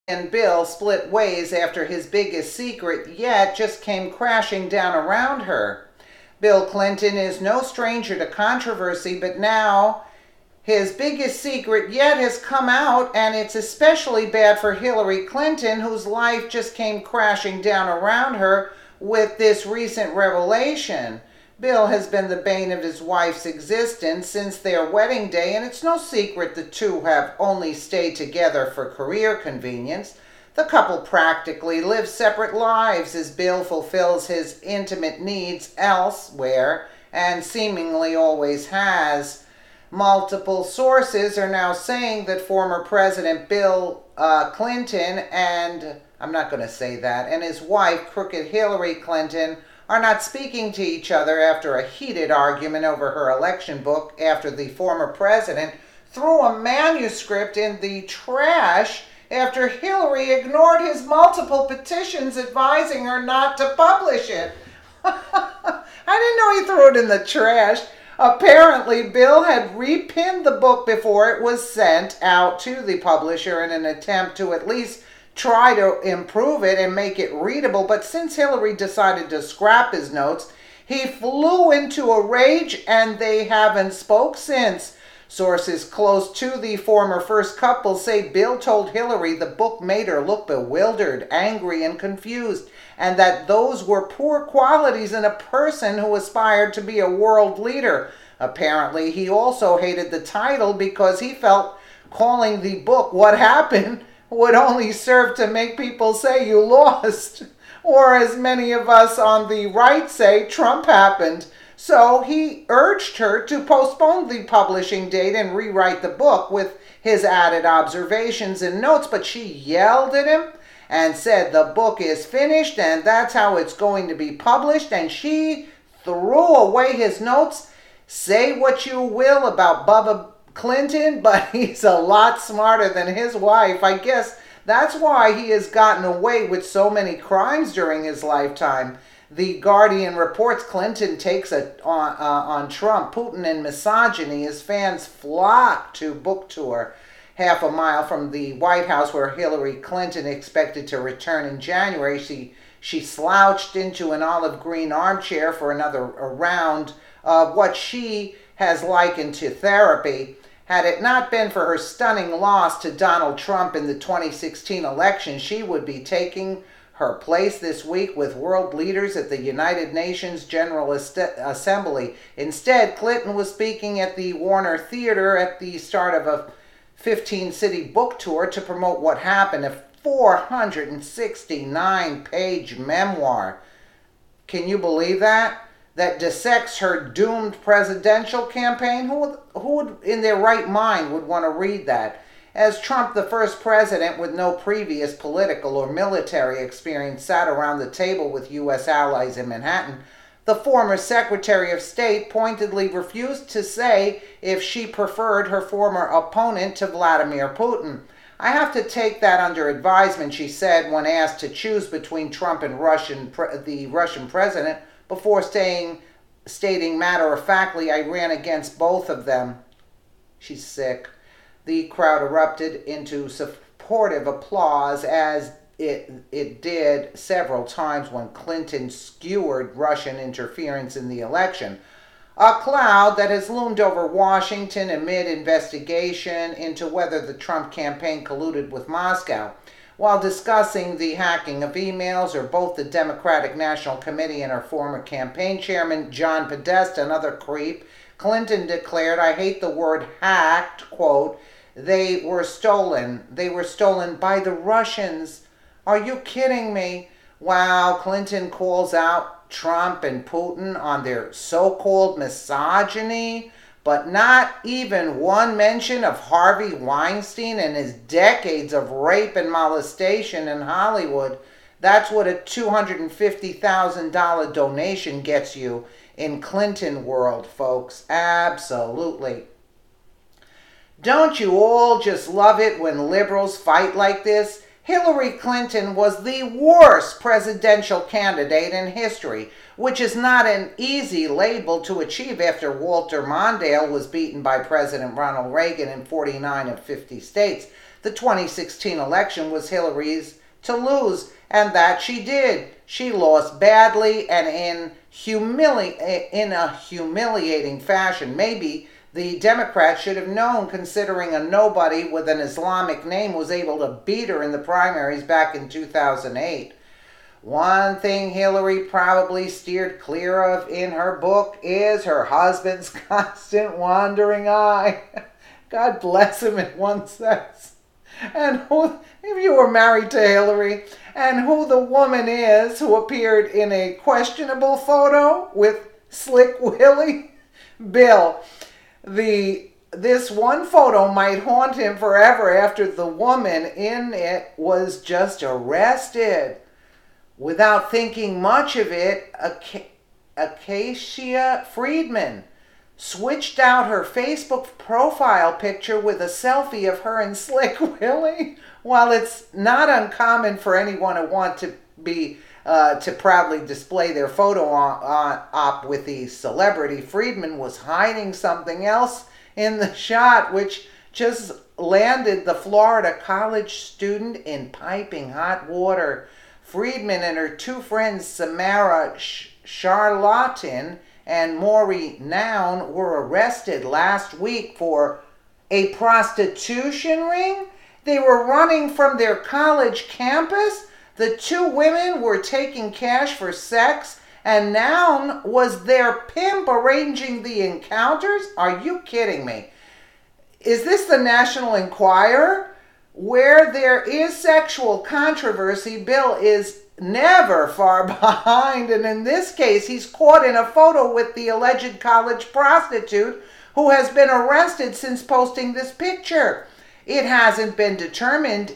and Bill split ways after his biggest secret yet just came crashing down around her. Bill Clinton is no stranger to controversy, but now his biggest secret yet has come out, and it's especially bad for Hillary Clinton, whose life just came crashing down around her with this recent revelation. Bill has been the bane of his wife's existence since their wedding day, and it's no secret the two have only stayed together for career convenience. The couple practically live separate lives as Bill fulfills his intimate needs elsewhere, and seemingly always has. Multiple sources are now saying that former President Bill Clinton and, I'm not going to say that, and his wife, crooked Hillary Clinton, are not speaking to each other after a heated argument over her election book after the former president threw a manuscript in the trash after Hillary ignored his multiple petitions advising her not to publish it. I didn't know he threw it in the trash. Apparently, Bill had repinned the book before it was sent out to the publisher in an attempt to at least try to improve it and make it readable, but since Hillary decided to scrap his notes, he flew into a rage and they haven't spoke since. Sources close to the former first couple say Bill told Hillary the book made her look bewildered, angry, and confused, and that those were poor qualities in a person who aspired to be a world leader. Apparently, he also hated the title because he felt calling the book What Happened would only serve to make people say you lost, or as many of us on the right say, Trump happened. So he urged her to postpone the publishing date and rewrite the book with his added observations and notes, but she yelled at him and said the book is finished and that's how it's going to be published, and she threw away his notes. Say what you will about Bubba Clinton, but he's a lot smarter than his wife. I guess that's why he has gotten away with so many crimes during his lifetime. The Guardian reports Clinton takes on Trump, Putin, and misogyny. His fans flock to book tour half a mile from the White House, where Hillary Clinton expected to return in January. She slouched into an olive green armchair for another round of what she has likened to therapy. Had it not been for her stunning loss to Donald Trump in the 2016 election, she would be taking her place this week with world leaders at the United Nations General Assembly. Instead, Clinton was speaking at the Warner Theater at the start of a 15-city book tour to promote What Happened, a 469-page memoir. Can you believe that? That dissects her doomed presidential campaign? Who would in their right mind would want to read that? As Trump, the first president with no previous political or military experience, sat around the table with U.S. allies in Manhattan, the former Secretary of State pointedly refused to say if she preferred her former opponent to Vladimir Putin. I have to take that under advisement, she said when asked to choose between Trump and the Russian president, before stating matter-of-factly, I ran against both of them. She's sick. The crowd erupted into supportive applause, as it did several times when Clinton skewered Russian interference in the election. A cloud that has loomed over Washington amid investigation into whether the Trump campaign colluded with Moscow. While discussing the hacking of emails, or both the Democratic National Committee and her former campaign chairman, John Podesta, another creep, Clinton declared, I hate the word hacked, quote, they were stolen. They were stolen by the Russians. Are you kidding me? Wow, Clinton calls out Trump and Putin on their so-called misogyny, but not even one mention of Harvey Weinstein and his decades of rape and molestation in Hollywood. That's what a $250,000 donation gets you in Clinton world, folks. Absolutely. Don't you all just love it when liberals fight like this? Hillary Clinton was the worst presidential candidate in history, which is not an easy label to achieve after Walter Mondale was beaten by President Ronald Reagan in 49 of 50 states. the 2016 election was Hillary's to lose, and that she did. She lost badly and in a humiliating fashion. Maybe the Democrats should have known, considering a nobody with an Islamic name was able to beat her in the primaries back in 2008. One thing Hillary probably steered clear of in her book is her husband's constant wandering eye. God bless him, in one sense. And who, if you were married to Hillary, and who the woman is who appeared in a questionable photo with Slick Willie? Bill. This one photo might haunt him forever after the woman in it was just arrested. Without thinking much of it, Acacia Friedman switched out her Facebook profile picture with a selfie of her and Slick Willie. While it's not uncommon for anyone to want to be to proudly display their photo op with the celebrity, Friedman was hiding something else in the shot, which just landed the Florida college student in piping hot water. Friedman and her two friends, Samara Charlatan and Maury Noun, were arrested last week for a prostitution ring. They were running from their college campus. The two women were taking cash for sex, and Noun was their pimp arranging the encounters? Are you kidding me? Is this the National Enquirer? Where there is sexual controversy, Bill is never far behind, and in this case, he's caught in a photo with the alleged college prostitute who has been arrested since posting this picture. It hasn't been determined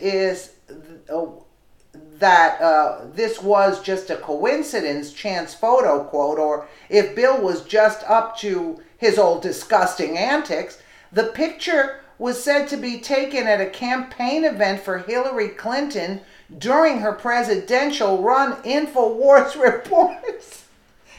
that this was just a coincidence, chance photo, quote, or if Bill was just up to his old disgusting antics. The picture was said to be taken at a campaign event for Hillary Clinton during her presidential run, InfoWars reports.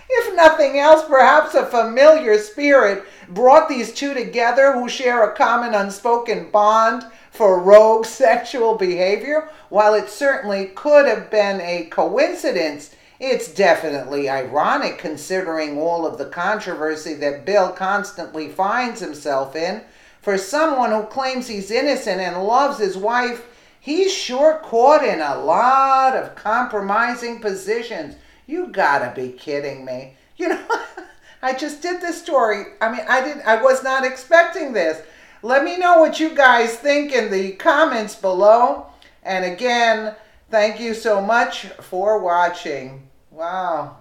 If nothing else, perhaps a familiar spirit brought these two together who share a common unspoken bond for rogue sexual behavior. While it certainly could have been a coincidence, it's definitely ironic considering all of the controversy that Bill constantly finds himself in. For someone who claims he's innocent and loves his wife, he's sure caught in a lot of compromising positions. You gotta be kidding me. You know, I just did this story. I was not expecting this. Let me know what you guys think in the comments below. And again, thank you so much for watching. Wow.